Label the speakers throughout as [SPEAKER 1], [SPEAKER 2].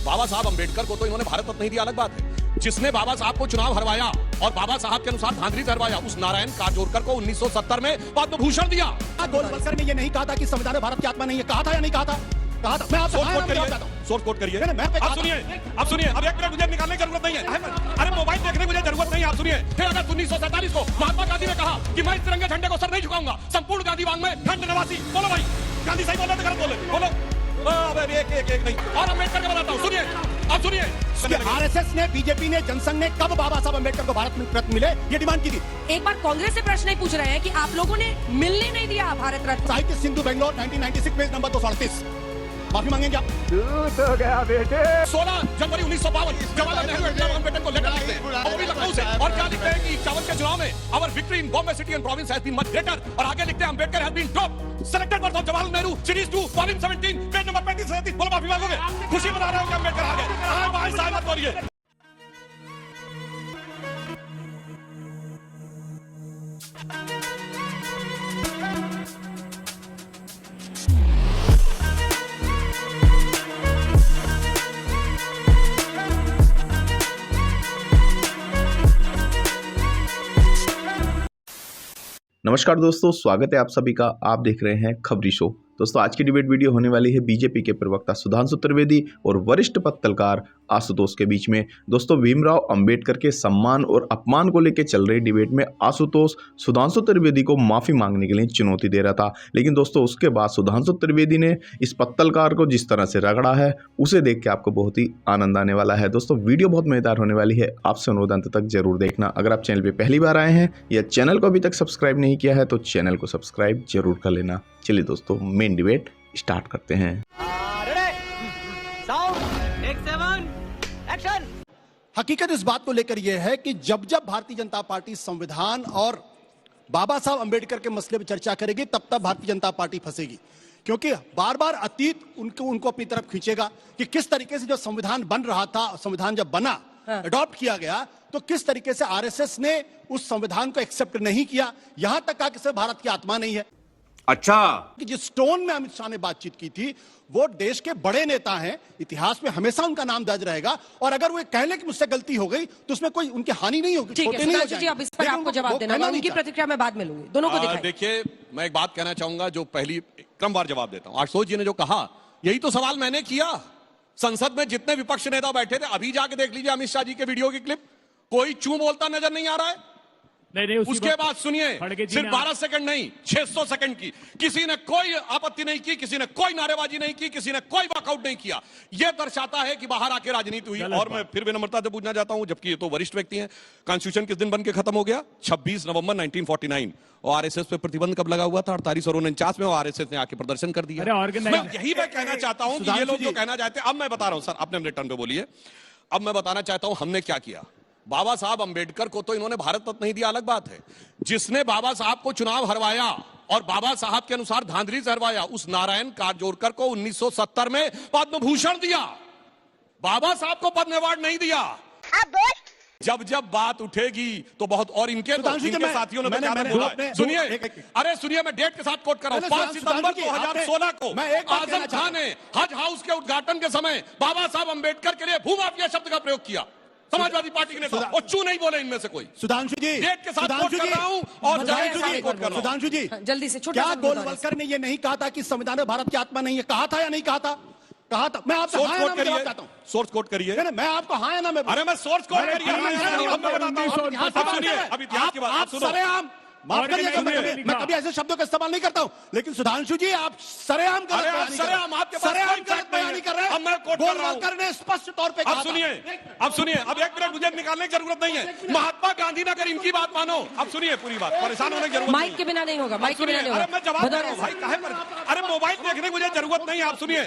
[SPEAKER 1] बाबा साहब अंबेडकर को तो इन्होंने भारत रत्न नहीं दिया, अलग बात है। जिसने बाबा साहब को चुनाव हरवाया और बाबा साहब के अनुसार धांधली से हरवाया, उस नारायण काजोरकर को 1970 में पद्म भूषण दिया।
[SPEAKER 2] गोलवलकर ने ये नहीं कहा था कि संविधान भारत की आत्मा नहीं है, कहा था या नहीं कहा था? कहा था। मैं आपसे
[SPEAKER 1] सोर्स कोट करिए। अब सुनिए, अब एक मिनट मुझे निकालने की जरूरत नहीं है। अरे मोबाइल देखने की मुझे जरूरत नहीं है। आप सुनिए, फिर अगस्त 1947 को महात्मा गांधी ने कहा कि मैं इस तिरंगे झंडे को सर नहीं झुकाऊंगा, संपूर्ण गांधी वांग में खंड नवासी। बोलो भाई, गांधी सही बोल रहे थे, गलत बोले? बोलो। एक नहीं। और अम्बेडकर का बताता हूँ, सुनिए, अब सुनिए।
[SPEAKER 2] आरएसएस ने, बीजेपी ने, जनसंघ ने कब बाबा साहब अम्बेडकर को भारत रत्न मिले ये डिमांड की थी।
[SPEAKER 3] एक बार कांग्रेस से प्रश्न नहीं पूछ रहे हैं कि आप लोगों ने मिलने नहीं दिया भारत रत्न।
[SPEAKER 2] साहित्य सिंधु बेंगलोर 1996 पेज नंबर 238। माफी मांगेंगे आप?
[SPEAKER 4] तो गया बेटे।
[SPEAKER 1] 16 जनवरी 1952 जवाहरलाल नेहरू एंड अम्बेडकर को लेटर लिखते हैं, और वो भी लखनऊ से। और क्या लिखते हैं कि 51 के चुनाव में our victory in Bombay city and province has been much greater. और आगे लिखते हैं Ambedkar has been top selected for Jawaharlal Nehru series 2 volume 17 page number 35-37। बोलो माफी मांगोगे? खुशी मना रहे हो कि अम्बेडकर आ गए? हाँ भाई साहब मत बोलिए।
[SPEAKER 5] नमस्कार दोस्तों, स्वागत है आप सभी का। आप देख रहे हैं खबरी शो। दोस्तों, आज की डिबेट वीडियो होने वाली है बीजेपी के प्रवक्ता सुधांशु त्रिवेदी और वरिष्ठ पत्रकार आशुतोष के बीच में। दोस्तों, भीमराव अंबेडकर के सम्मान और अपमान को लेकर चल रही डिबेट में आशुतोष सुधांशु त्रिवेदी को माफ़ी मांगने के लिए चुनौती दे रहा था, लेकिन दोस्तों उसके बाद सुधांशु त्रिवेदी ने इस पत्रकार को जिस तरह से रगड़ा है उसे देख के आपको बहुत ही आनंद आने वाला है। दोस्तों, वीडियो बहुत मजेदार होने वाली है, आपसे अनुरोध अंत तक जरूर देखना। अगर आप चैनल पर पहली बार आए हैं या चैनल को अभी तक सब्सक्राइब नहीं किया है तो चैनल को सब्सक्राइब जरूर कर लेना। चलिए दोस्तों, मेन डिबेट स्टार्ट करते हैं।
[SPEAKER 2] हकीकत इस बात को लेकर यह है कि जब जब भारतीय जनता पार्टी संविधान और बाबा साहब अंबेडकर के मसले पर चर्चा करेगी तब तब भारतीय जनता पार्टी फंसेगी, क्योंकि बार बार अतीत उनको अपनी तरफ खींचेगा कि किस तरीके से जो संविधान बन रहा था, संविधान जब बना, अडॉप्ट किया गया, तो किस तरीके से आरएसएस ने उस संविधान को एक्सेप्ट नहीं किया, यहां तक कहा कि भारत की आत्मा नहीं है।
[SPEAKER 1] अच्छा,
[SPEAKER 2] कि जिस टोन में अमित शाह ने बातचीत की थी, वो देश के बड़े नेता हैं, इतिहास में हमेशा उनका नाम दर्ज रहेगा, और अगर वो कह ले कि मुझसे गलती हो गई तो उसमें कोई उनकी हानि नहीं होगी।
[SPEAKER 3] ठीक है सुधांशु जी, अब इस पर आपको जवाब देना, उनकी प्रतिक्रिया मैं बाद में लूंगी, दोनों को दिखाएं।
[SPEAKER 1] देखिए, मैं एक बात कहना चाहूंगा, जो पहली क्रमवार जवाब देता हूं। आशुतोष जी ने जो कहा, यही तो सवाल मैंने किया। संसद में जितने विपक्ष नेता बैठे थे, अभी जाके देख लीजिए अमित शाह जी के वीडियो की क्लिप, कोई चू बोलता नजर नहीं आ रहा है।
[SPEAKER 4] नहीं,
[SPEAKER 1] उसके बाद सुनिए, सिर्फ 12 सेकंड नहीं, 600 सेकंड की, किसी ने कोई आपत्ति नहीं की, किसी ने कोई नारेबाजी नहीं की, किसी ने कोई वॉकआउट नहीं किया। यह दर्शाता है कि बाहर आके राजनीति हुई। और मैं फिर विनम्रता से पूछना चाहता हूं, जबकि ये तो वरिष्ठ व्यक्ति हैं, कॉन्स्टिट्यूशन किस दिन बन के खत्म हो गया? 26 नवंबर 1949। और आरएसएस पे प्रतिबंध कब लगा हुआ था? 48 और 49 में। और आरएसएस ने आके प्रदर्शन कर दिया। यही मैं कहना चाहता हूं कि ये लोग जो कहना चाहते हैं, अब मैं बता रहा हूं सर, आपने अपने टर्न पे बोलिए। अब मैं बताना चाहता हूं हमने क्या किया। बाबा साहब अंबेडकर को तो इन्होंने भारत रत्न नहीं दिया, अलग बात है। जिसने बाबा साहब को चुनाव हरवाया और बाबा साहब के अनुसार धांधली से हरवाया, उस नारायण काजोरकर को 1970 में पद्म भूषण दिया। बाबा साहब को पद्म अवार्ड नहीं दिया। जब जब बात उठेगी तो बहुत, और इनके साथियों ने बोला, सुनिए, अरे सुनिए, मैं डेट के साथ कोट कर रहा हूं। 5 सितंबर 2016 को आजम खान ने हज हाउस के उद्घाटन के समय बाबा साहब अंबेडकर के लिए भूमाफिया शब्द का प्रयोग किया। समाजवादी पार्टी के नेता और चू नहीं बोले इनमें से कोई।
[SPEAKER 2] सुधांशु जी,
[SPEAKER 1] डेट के साथ कोट कर रहा हूं और
[SPEAKER 2] सुधांशु जी,
[SPEAKER 3] जल्दी से
[SPEAKER 2] क्या गोलवलकर ने ये नहीं कहा था कि संविधान भारत की आत्मा नहीं है? कहा था या नहीं कहा था? कहा था। मैं आपसे
[SPEAKER 1] सोर्स कोट करिए, सोर्स कोट करिए।
[SPEAKER 2] मैं आपको हाँ या ना मैं?
[SPEAKER 1] अरे मैं सोर्स कोट करिए, अब मैं बताता हूं। अब सुनिए, अब इतिहास की बात सुनो।
[SPEAKER 2] सरेआम माफ करिए, मैं कभी ऐसे शब्दों का इस्तेमाल नहीं करता हूं, लेकिन सुधांशु जी आप सरेआम कर रहे हैं।
[SPEAKER 1] अब मैं कोट कर रहा हूं।
[SPEAKER 2] गोलवलकर ने स्पष्ट तौर पे
[SPEAKER 1] अब सुनिए, अब एक मिनट मुझे निकालने की जरूरत नहीं है। महात्मा गांधी ने अगर इनकी बात मानो, अब सुनिए पूरी बात, परेशान होने की जरूरत नहीं।
[SPEAKER 3] माइक के बिना नहीं होगा, माइक के बिना नहीं होगा।
[SPEAKER 1] अरे मैं जवाब दे रहा हूं भाई, काहे पर? अरे मोबाइल देखने की मुझे जरूरत नहीं है। आप सुनिए,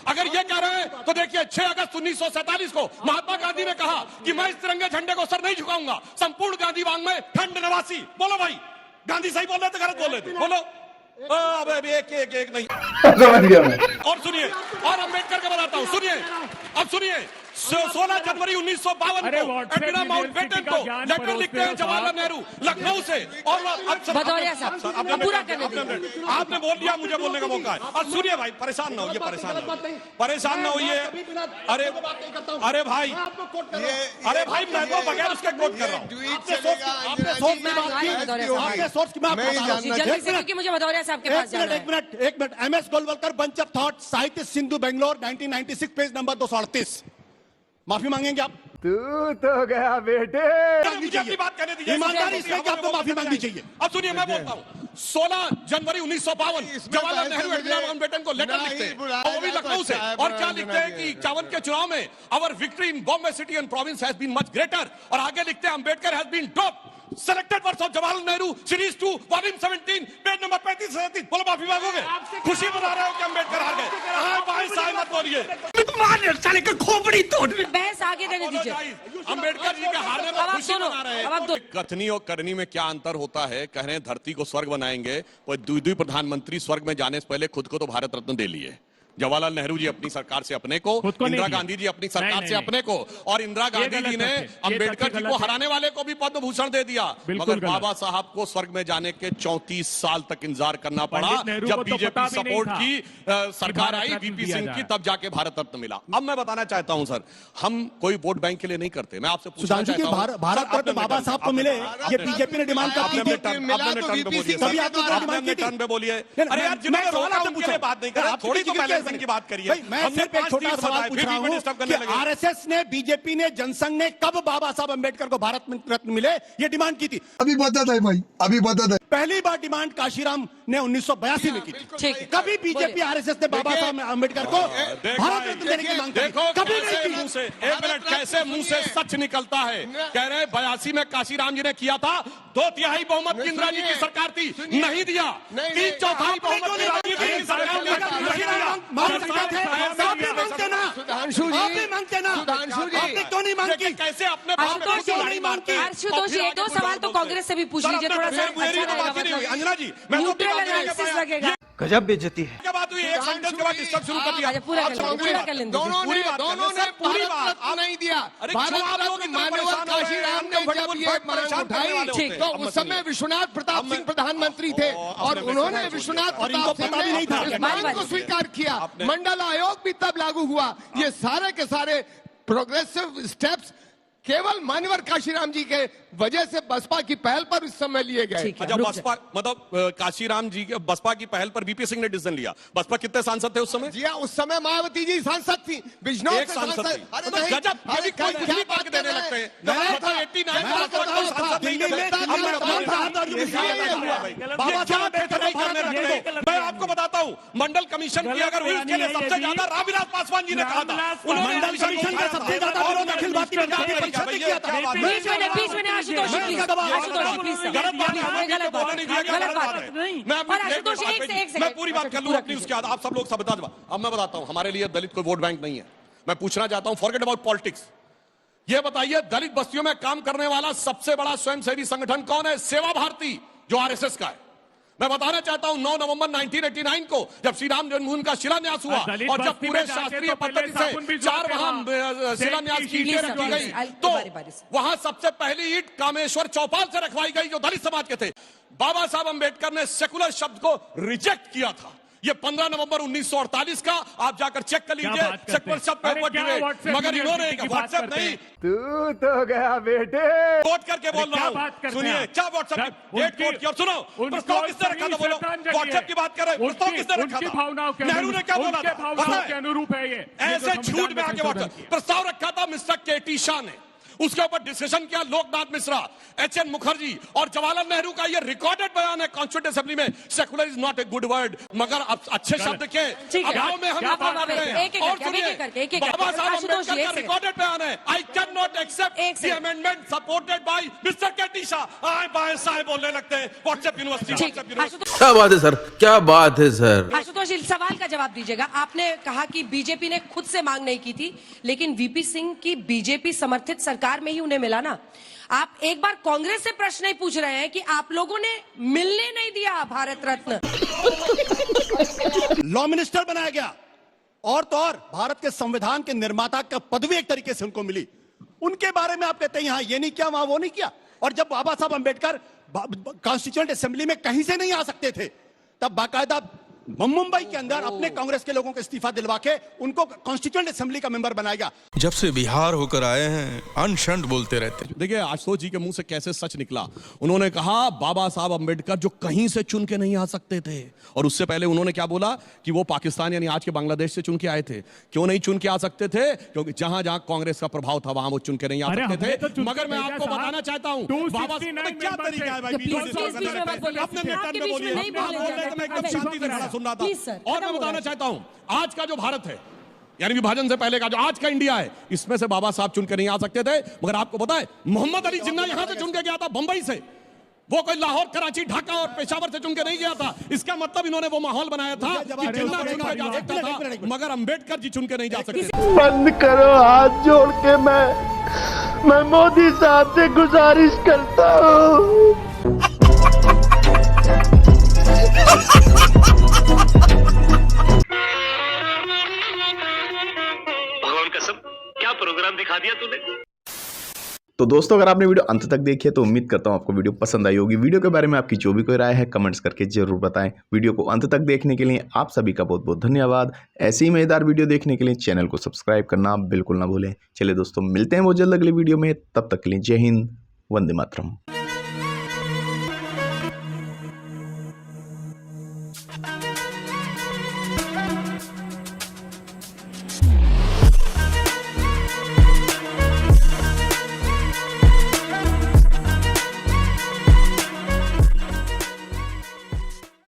[SPEAKER 1] अगर ये कह रहे हैं तो देखिए, 6 अगस्त 1947 को महात्मा गांधी ने कहा कि मैं इस तिरंगे झंडे को सर नहीं झुकाऊंगा, संपूर्ण गांधी वांग में खंड नवासी। बोलो भाई, गांधी सही बोल रहे थे, गलत बोल रहे थे? बोलो। अब एक नहीं।
[SPEAKER 4] समझ गया मैं।
[SPEAKER 1] और सुनिए, और अंबेडकर का बताता हूं, सुनिए, अब सुनिए, 16 जनवरी 1952
[SPEAKER 4] अरे
[SPEAKER 1] को
[SPEAKER 4] व्हाट्सएप
[SPEAKER 1] एडना माउंटबेटन को
[SPEAKER 4] ज्ञान
[SPEAKER 1] लेटर
[SPEAKER 4] परोसते
[SPEAKER 1] लिखते हैं
[SPEAKER 4] हो
[SPEAKER 1] जवाहरलाल
[SPEAKER 4] साहब।
[SPEAKER 1] नेहरू लखनऊ से। और
[SPEAKER 3] भदौरिया साहब, अब पूरा करने दीजिए।
[SPEAKER 1] आपने बोल दिया, मुझे बोलने का मौका है। और सुनिए भाई, परेशान ना होइए, परेशान ना होइए। अरे अरे भाई, अरे भाई, मैं तो बगैर उसके कोट कर रहा हूँ।
[SPEAKER 2] आपने सोर्स की बात
[SPEAKER 3] जल्दी से, क्योंकि मुझे भदौरिया साहब के पास जाना है।
[SPEAKER 2] एक minute MS Golwalkar, bunch of thought, साहित्य सिंधु बेंगलोर 1996, पेज नंबर 238। माफी मांगेंगे आप?
[SPEAKER 4] तू तो गया बेटे।
[SPEAKER 1] मुझे अपनी बात कहने दीजिए।
[SPEAKER 2] ईमानदारी से कि आपको माफी मांगनी चाहिए।
[SPEAKER 1] अब सुनिए, मैं बोलता हूँ। 16 जनवरी 1952 जवाहरलाल नेहरू एडना माउंटबेटन को लेटर लिखते हैं, और वो भी लखनऊ से। और क्या लिखते हैं कि 51 के चुनाव में our victory in Bombay city and province has been much greater. और आगे लिखते हैं Ambedkar has been drop selected works of Jawaharlal Nehru series 2 volume 17 page number 35-37। बोलो, माफी मांगोगे? खुशी मना रहे हो कि अंबेडकर हार गए? भाई साहब मत बोलिए, साले का खोपड़ी तोड़।
[SPEAKER 3] बहस आगे करने दीजिए।
[SPEAKER 1] अंबेडकर जी के हारने
[SPEAKER 3] अब
[SPEAKER 1] पर
[SPEAKER 3] आप
[SPEAKER 1] खुशी
[SPEAKER 3] दोनों,
[SPEAKER 1] मना रहे
[SPEAKER 3] अब आप दो-
[SPEAKER 1] हैं। कथनी और करनी में क्या अंतर होता है? कह रहे हैं धरती को स्वर्ग बनाएंगे, और दुई प्रधानमंत्री स्वर्ग में जाने से पहले खुद को तो भारत रत्न दे लिए। जवाहरलाल नेहरू जी अपनी सरकार से अपने को,
[SPEAKER 4] खुद को नहीं
[SPEAKER 1] इंदिरा
[SPEAKER 4] दिया।
[SPEAKER 1] गांधी जी अपनी सरकार
[SPEAKER 4] नहीं,
[SPEAKER 1] से
[SPEAKER 4] नहीं,
[SPEAKER 1] अपने को, और इंदिरा गांधी
[SPEAKER 4] गलत
[SPEAKER 1] जी ने
[SPEAKER 4] तथ्य है। ये
[SPEAKER 1] अंबेडकर
[SPEAKER 4] तथ्य
[SPEAKER 1] जी को
[SPEAKER 4] गलत है।
[SPEAKER 1] हराने वाले को भी पद्म भूषण दे दिया।
[SPEAKER 4] बिल्कुल
[SPEAKER 1] मगर
[SPEAKER 4] गलत।
[SPEAKER 1] बाबा साहब को स्वर्ग में जाने के 34 साल तक इंतजार करना पड़ा।
[SPEAKER 4] पंडित नेहरू
[SPEAKER 1] जब
[SPEAKER 4] को तो
[SPEAKER 1] बीजेपी
[SPEAKER 4] पता भी नहीं
[SPEAKER 1] सपोर्ट
[SPEAKER 4] था
[SPEAKER 1] की सरकार
[SPEAKER 4] भारत
[SPEAKER 1] आई
[SPEAKER 4] रत्न
[SPEAKER 1] वीपी
[SPEAKER 4] दिया
[SPEAKER 1] सिंह की,
[SPEAKER 4] जाए।
[SPEAKER 1] तब जाके भारत रत्न मिला। अब मैं बताना चाहता हूं सर, हम कोई वोट बैंक के लिए नहीं करते। मैं आपसे पूछना
[SPEAKER 2] सुधांशु जी,
[SPEAKER 1] चाहता हूं,
[SPEAKER 2] भारत
[SPEAKER 1] सर,
[SPEAKER 2] रत्न
[SPEAKER 1] आपने
[SPEAKER 2] बाबा
[SPEAKER 1] अपने
[SPEAKER 2] साहब को
[SPEAKER 1] टर्न-
[SPEAKER 2] मिले,
[SPEAKER 1] आपने-
[SPEAKER 2] ये बीजेपी ने डिमांड
[SPEAKER 1] आपने
[SPEAKER 2] कब की
[SPEAKER 1] अपने
[SPEAKER 2] थी?
[SPEAKER 1] टर्न- आपने अपने टर्न पे बोलिए।
[SPEAKER 2] कभी आपने
[SPEAKER 1] आपने
[SPEAKER 2] डिमांड
[SPEAKER 1] अपने
[SPEAKER 2] की थी?
[SPEAKER 1] टर्न पे बोलिए।
[SPEAKER 2] नहीं,
[SPEAKER 1] अरे यार,
[SPEAKER 2] मैं
[SPEAKER 1] जिन्होंने
[SPEAKER 2] सवाल
[SPEAKER 1] रोका
[SPEAKER 2] आपसे
[SPEAKER 1] उनके
[SPEAKER 2] पूछा।
[SPEAKER 1] लिए बात नहीं कर रहे,
[SPEAKER 2] आपकी
[SPEAKER 1] थोड़ी तो
[SPEAKER 2] जिक्र
[SPEAKER 1] बैलेंसिंग
[SPEAKER 2] करें।
[SPEAKER 1] की बात करिए।
[SPEAKER 2] भाई, मैं
[SPEAKER 1] हमने
[SPEAKER 2] सिर्फ एक
[SPEAKER 1] 5
[SPEAKER 2] छोटा
[SPEAKER 1] तीन
[SPEAKER 2] सवाल
[SPEAKER 1] बताए,
[SPEAKER 2] पूछ
[SPEAKER 1] फिर
[SPEAKER 2] रहा
[SPEAKER 1] भी
[SPEAKER 2] हूं
[SPEAKER 1] डिस्टर्ब
[SPEAKER 2] कि
[SPEAKER 1] करने लगे।
[SPEAKER 2] आरएसएस ने, बीजेपी ने, जनसंघ ने कब बाबा साहब अंबेडकर को भारत रत्न मिले ये डिमांड की थी?
[SPEAKER 6] अभी बता है भाई, अभी बता है।
[SPEAKER 2] पहली बार डिमांड काशीराम ने 1982 में की थी।
[SPEAKER 3] ठीक है।
[SPEAKER 2] कभी बीजेपी आरएसएस ने बाबा साहब अंबेडकर को भारत रत्न देने की मांग की?
[SPEAKER 1] देखो
[SPEAKER 2] कभी
[SPEAKER 1] कैसे
[SPEAKER 2] नहीं
[SPEAKER 1] मुंह
[SPEAKER 2] की।
[SPEAKER 1] से, एक मिनट, कैसे मुंह से सच निकलता है। कह रहे हैं 82 में काशीराम जी ने किया था, 2/3 बहुमत की इंदिरा जी की सरकार थी, नहीं दिया। 3/4 बहुमत की राजीव जी की सरकार ने नहीं दिया।
[SPEAKER 6] सुधांशु जी,
[SPEAKER 2] आप भी मांगते ना,
[SPEAKER 6] सुधांशु जी,
[SPEAKER 2] आपने क्यों नहीं मांग की?
[SPEAKER 1] कैसे अपने बाप पे
[SPEAKER 3] आशुतोष
[SPEAKER 1] खुद गाड़ी मारते हैं?
[SPEAKER 3] आशुतोष जी, एक दो सवाल तो कांग्रेस से भी पूछ लीजिए, थोड़ा सा अच्छा रहेगा।
[SPEAKER 1] अंजना जी, मैं तो
[SPEAKER 3] न्यूट्रल एनालिसिस लगेगा।
[SPEAKER 4] गजब बेइज्जती है।
[SPEAKER 1] क्या बात हुई? एक सेंटेंस के बाद डिस्टर्ब शुरू कर दिया।
[SPEAKER 3] अच्छा, पूरा कर लेंगे, पूरा कर लेंगे।
[SPEAKER 6] दोनों
[SPEAKER 1] पूरी
[SPEAKER 6] ने
[SPEAKER 1] बात कर
[SPEAKER 6] दोनों
[SPEAKER 1] लें,
[SPEAKER 6] ने
[SPEAKER 1] सर, पूरी
[SPEAKER 6] भारत
[SPEAKER 1] बात।
[SPEAKER 6] रत्न नहीं दिया।
[SPEAKER 1] अरे क्यों
[SPEAKER 6] भारत
[SPEAKER 1] आप लोग
[SPEAKER 6] रत्न
[SPEAKER 1] इतना
[SPEAKER 6] माननीय
[SPEAKER 1] परेशान हो रहे हैं?
[SPEAKER 6] काशीराम ने
[SPEAKER 1] हमने
[SPEAKER 6] जब
[SPEAKER 1] बड़े
[SPEAKER 6] ये
[SPEAKER 1] बड़े
[SPEAKER 6] मांग
[SPEAKER 1] परेशान करने वाले
[SPEAKER 6] उठाई
[SPEAKER 1] होते हैं।
[SPEAKER 6] तो
[SPEAKER 1] अब
[SPEAKER 6] उस
[SPEAKER 1] मत
[SPEAKER 6] समय
[SPEAKER 1] सुनिए।
[SPEAKER 6] विश्वनाथ प्रताप
[SPEAKER 1] अब मैं-
[SPEAKER 6] सिंह प्रधानमंत्री थे और
[SPEAKER 1] आपने
[SPEAKER 6] उन्होंने
[SPEAKER 1] वैसे
[SPEAKER 6] विश्वनाथ
[SPEAKER 2] और इनको
[SPEAKER 6] प्रताप
[SPEAKER 2] पता भी
[SPEAKER 6] सिंह
[SPEAKER 2] नहीं था।
[SPEAKER 6] ने इस मांग को स्वीकार किया। मंडल आयोग भी तब लागू हुआ। ये सारे के सारे प्रोग्रेसिव स्टेप्स केवल मान्यवर काशीराम जी के वजह से बसपा की पहल पर उस समय लिए गए।
[SPEAKER 3] ठीक है।
[SPEAKER 1] अच्छा,
[SPEAKER 3] रुक
[SPEAKER 1] बसपा मतलब काशीराम जी के बसपा की पहल पर वीपी सिंह ने डिसीजन लिया। बसपा कितने सांसद थे उस समय?
[SPEAKER 6] जी हाँ, उस समय मायावती जी सांसद थी, बिजनौर
[SPEAKER 1] एक
[SPEAKER 6] से
[SPEAKER 1] सांसद थी।
[SPEAKER 6] अरे
[SPEAKER 1] मतलब
[SPEAKER 6] नहीं,
[SPEAKER 1] गजब,
[SPEAKER 6] अरे
[SPEAKER 1] कभी कोई कुछ
[SPEAKER 6] क्या
[SPEAKER 1] भी
[SPEAKER 6] बात
[SPEAKER 1] करके देने
[SPEAKER 6] कर रहे
[SPEAKER 1] लगते
[SPEAKER 6] हैं?
[SPEAKER 1] हैं।
[SPEAKER 6] मैं
[SPEAKER 1] मतलब 89
[SPEAKER 6] मैं
[SPEAKER 1] कोई
[SPEAKER 6] बताऊं
[SPEAKER 1] सांसद
[SPEAKER 6] था,
[SPEAKER 1] नहीं
[SPEAKER 2] दिल्ली में
[SPEAKER 1] करते। अब मैं
[SPEAKER 2] कौन सा आंदोलन
[SPEAKER 1] ये
[SPEAKER 2] किया
[SPEAKER 1] क्या
[SPEAKER 2] गया?
[SPEAKER 1] हुआ भाई?
[SPEAKER 2] बाबा
[SPEAKER 1] ये क्या
[SPEAKER 2] साहब
[SPEAKER 1] बेखबर करने लगते हैं? मैं आपको बताता हूँ, मंडल कमीशन की अगर हुई, उसके लिए सबसे ज्यादा रामविलास पासवान जी ने कहा था। उन्होंने
[SPEAKER 2] मंडल कमीशन का सबसे ज्यादा विरोध अखिल भारतीय विद्यार्थी परिषद ने किया था।
[SPEAKER 3] बीच में आशुतोष जी, प्लीज, आशुतोष जी, प्लीज,
[SPEAKER 1] गलत बात है,
[SPEAKER 3] आपने गलत बात
[SPEAKER 1] नहीं दिया गया,
[SPEAKER 3] गलत बात है।
[SPEAKER 1] मैं अपनी
[SPEAKER 3] और आशुतोष
[SPEAKER 1] बात
[SPEAKER 3] एक
[SPEAKER 1] पे-
[SPEAKER 3] से एक
[SPEAKER 1] मैं पूरी बात कर लूं
[SPEAKER 3] पूरा
[SPEAKER 1] अपनी, उसके बाद आप सब लोग समझा दो। अब मैं बताता हूं, हमारे लिए दलित कोई वोट बैंक नहीं है। मैं पूछना चाहता हूं, फॉरगेट अबाउट पॉलिटिक्स, ये बताइए दलित बस्तियों में काम करने वाला सबसे बड़ा स्वयंसेवी संगठन कौन है? सेवा भारती, जो आरएसएस का है। मैं बताना चाहता हूं 9 नवंबर 1989 को जब श्री राम जन्मभूमि का शिलान्यास हुआ
[SPEAKER 4] दलित
[SPEAKER 1] और जब
[SPEAKER 4] बस्ती
[SPEAKER 1] पूरे
[SPEAKER 4] में जाके
[SPEAKER 1] शास्त्रीय
[SPEAKER 4] तो पहले
[SPEAKER 1] पद्धति
[SPEAKER 4] साबुन भी
[SPEAKER 1] से 4
[SPEAKER 4] धोते
[SPEAKER 1] वहां
[SPEAKER 4] वहाँ।
[SPEAKER 1] शिलान्यास की
[SPEAKER 3] प्लीज,
[SPEAKER 1] ईंटें रखी
[SPEAKER 3] प्लीज,
[SPEAKER 1] गई,
[SPEAKER 3] तो
[SPEAKER 1] तो
[SPEAKER 3] बारी-बारी से।
[SPEAKER 1] वहां सबसे पहली ईंट कामेश्वर चौपाल से रखवाई गई जो दलित समाज के थे। बाबा साहब अंबेडकर ने सेकुलर शब्द को रिजेक्ट किया था। ये 15 नवंबर 1948 का, आप जाकर चेक कर लीजिए, सेकुलर शब्द
[SPEAKER 4] अरे क्या WhatsApp
[SPEAKER 1] मगर इन्होंने
[SPEAKER 4] यूनिवर्सिटी की बात
[SPEAKER 1] व्हाट्सएप
[SPEAKER 4] करते
[SPEAKER 1] नहीं,
[SPEAKER 4] हैं? तू तो गया बेटे।
[SPEAKER 1] कोट करके बोल
[SPEAKER 4] क्या
[SPEAKER 1] रहा
[SPEAKER 4] बात
[SPEAKER 1] हूं,
[SPEAKER 4] करते
[SPEAKER 1] सुनिए
[SPEAKER 4] हैं?
[SPEAKER 1] क्या व्हाट्सएप
[SPEAKER 4] जब
[SPEAKER 1] डेट कोट किया, सुनो प्रस्ताव किसने रखा था, बोलो व्हाट्सएप की बात कर रहे हैं, प्रस्ताव किसने रखा
[SPEAKER 4] उनकी
[SPEAKER 1] था?
[SPEAKER 4] भावनाओं के
[SPEAKER 1] नेहरू ने क्या बोला
[SPEAKER 4] उनके
[SPEAKER 1] था?
[SPEAKER 4] भावनाओं
[SPEAKER 1] पता
[SPEAKER 4] के
[SPEAKER 1] है?
[SPEAKER 4] अनुरूप है ये
[SPEAKER 1] ऐसे झूठ में आके व्हाट्सएप प्रस्ताव रखा था मिस्टर केटी शाह ने, उसके ऊपर डिस्कशन किया लोकनाथ मिश्रा, एचएन मुखर्जी और जवाहरलाल नेहरू का ये रिकॉर्डेड बयान है कॉन्स्टिट्यूंट असेंबली में। Secular is not a good word, मगर अब अच्छे शब्द के
[SPEAKER 3] ठीक है।
[SPEAKER 1] अभाव में हम
[SPEAKER 3] क्या
[SPEAKER 1] बात
[SPEAKER 3] बात
[SPEAKER 1] कर रहे
[SPEAKER 3] है?
[SPEAKER 1] हैं।
[SPEAKER 3] एक-एक
[SPEAKER 1] और
[SPEAKER 3] करके,
[SPEAKER 1] सुनिए,
[SPEAKER 3] एक-एक करके,
[SPEAKER 1] बाबा साहब
[SPEAKER 3] आशुतोष जी,
[SPEAKER 1] अम्बेडकर
[SPEAKER 3] एक
[SPEAKER 1] का
[SPEAKER 3] सेकंड।
[SPEAKER 1] रिकॉर्डेड बयान है, आई कैन नॉट एक्सेप्ट
[SPEAKER 3] एक
[SPEAKER 1] the
[SPEAKER 3] second.
[SPEAKER 1] Amendment supported by mister KT Shah. आए बाएं साए बोलने लगते हैं व्हाट्सएप यूनिवर्सिटी,
[SPEAKER 3] ठीक,
[SPEAKER 1] व्हाट्सएप यूनिवर्सिटी।
[SPEAKER 3] आशुतोष
[SPEAKER 7] क्या बात है सर, क्या बात है सर।
[SPEAKER 3] आशुतोष जी, सवाल का जवाब दीजिएगा। आपने कहा कि बीजेपी ने खुद से मांग नहीं की थी, लेकिन वीपी सिंह की बीजेपी समर्थित सरकार में ही उन्हें मिला ना। आप एक बार कांग्रेस से प्रश्न नहीं पूछ रहे हैं कि आप लोगों ने मिलने नहीं दिया भारत रत्न।
[SPEAKER 2] लॉ मिनिस्टर बनाया गया, और तो और भारत के संविधान के निर्माता का पदवी एक तरीके से उनको मिली, उनके बारे में आप कहते हैं यहां ये नहीं किया, वहां वो नहीं किया। और जब बाबा साहब अंबेडकर कॉन्स्टिट्यूएंट असेंबली में कहीं से नहीं आ सकते थे, तब बाकायदा मुंबई के अंदर अपने कांग्रेस के लोगों को इस्तीफा दिलवा के उनको कॉन्स्टिट्यूएंट असेंबली का मेंबर बनाएगा।
[SPEAKER 8] जब से बिहार होकर आए हैं अनशंत बोलते रहते।
[SPEAKER 1] देखिए आशुतोष जी के मुंह से कैसे सच निकला। उन्होंने कहा बाबा साहब अंबेडकर जो कहीं से चुन के नहीं आ सकते थे, और उससे पहले उन्होंने क्या बोला कि वो पाकिस्तान यानी आज के बांग्लादेश से चुन के आए थे। क्यों नहीं चुन के आ सकते थे? क्योंकि जहां जहां कांग्रेस का प्रभाव था वहां वो चुन के नहीं आ सकते थे। मगर मैं आपको बताना चाहता हूं बाबा क्या तरीका है भाई, अपने मैं एकदम शांति से खड़ा सुन रहा था। और मैं बताना चाहता हूं आज का जो भारत है यानी विभाजन से पहले का जो आज का इंडिया है, इसमें से बाबा साहब चुन के नहीं आ सकते थे। मगर आपको पता है मोहम्मद अली जिन्ना यहां से चुन के गया था बंबई से, वो कोई लाहौर, कराची, ढाका और पेशावर से चुन के नहीं गया था। इसका मतलब इन्होंने वो माहौल बनाया था कि जिन्ना चुन के जा सकता था, मगर अंबेडकर जी चुन के नहीं जा सकते।
[SPEAKER 4] बंद करो हाथ जोड़ के, मैं मोदी साहब से गुजारिश करता हूँ।
[SPEAKER 9] क्या प्रोग्राम दिखा दिया तूने।
[SPEAKER 5] तो दोस्तों अगर आपने वीडियो अंत तक देखी है तो उम्मीद करता हूं आपको वीडियो पसंद आई होगी। वीडियो के बारे में आपकी जो भी कोई राय है कमेंट्स करके जरूर बताएं। वीडियो को अंत तक देखने के लिए आप सभी का बहुत बहुत धन्यवाद। ऐसी ही मजेदार वीडियो देखने के लिए चैनल को सब्सक्राइब करना बिल्कुल ना भूलें। चलिए दोस्तों मिलते हैं बहुत जल्द अगली वीडियो में, तब तक के लिए जय हिंद, वंदे मातरम।